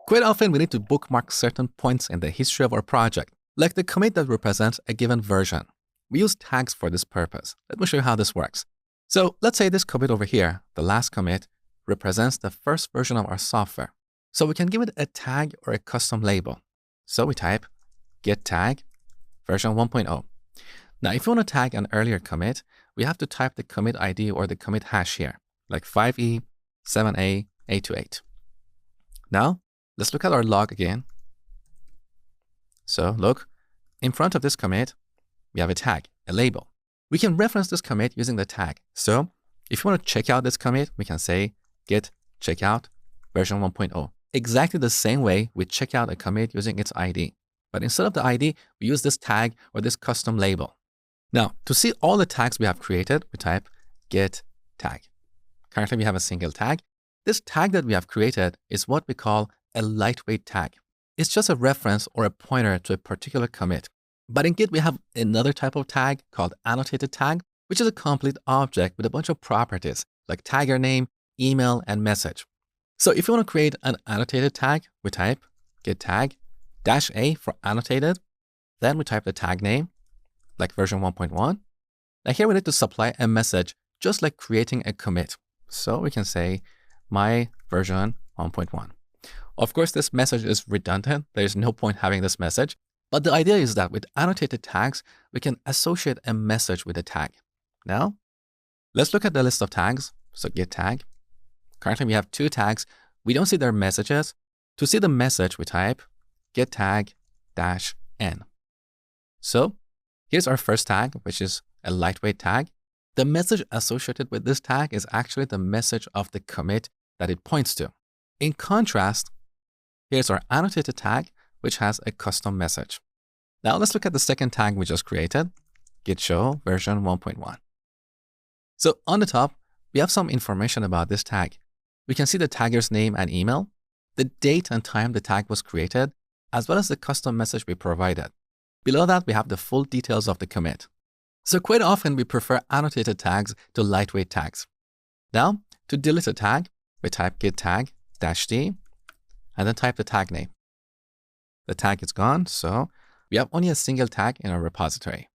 Quite often, we need to bookmark certain points in the history of our project, like the commit that represents a given version. We use tags for this purpose. Let me show you how this works. So let's say this commit over here, the last commit, represents the first version of our software. So we can give it a tag or a custom label. So we type git tag version 1.0. Now, if you want to tag an earlier commit, we have to type the commit ID or the commit hash here, like 5E, 7A, 828. Now, let's look at our log again. So look, in front of this commit, we have a tag, a label. We can reference this commit using the tag. So if you want to check out this commit, we can say git checkout version 1.0. Exactly the same way we check out a commit using its ID. But instead of the ID, we use this tag or this custom label. Now, to see all the tags we have created, we type git tag. Currently, we have a single tag. This tag that we have created is what we call a lightweight tag. It's just a reference or a pointer to a particular commit. But in Git, we have another type of tag called annotated tag, which is a complete object with a bunch of properties like tagger name, email, and message. So if you want to create an annotated tag, we type git tag -a for annotated. Then we type the tag name, like version 1.1. Now here we need to supply a message, just like creating a commit. So we can say my version 1.1. Of course, this message is redundant. There's no point having this message. But the idea is that with annotated tags, we can associate a message with a tag. Now, let's look at the list of tags. So git tag. Currently, we have 2 tags. We don't see their messages. To see the message, we type git tag -n. So here's our first tag, which is a lightweight tag. The message associated with this tag is actually the message of the commit that it points to. In contrast, here's our annotated tag, which has a custom message. Now let's look at the second tag we just created, git show version 1.1. So on the top, we have some information about this tag. We can see the tagger's name and email, the date and time the tag was created, as well as the custom message we provided. Below that, we have the full details of the commit. So quite often, we prefer annotated tags to lightweight tags. Now, to delete a tag, we type git tag -d and then type the tag name. The tag is gone, so we have only a single tag in our repository.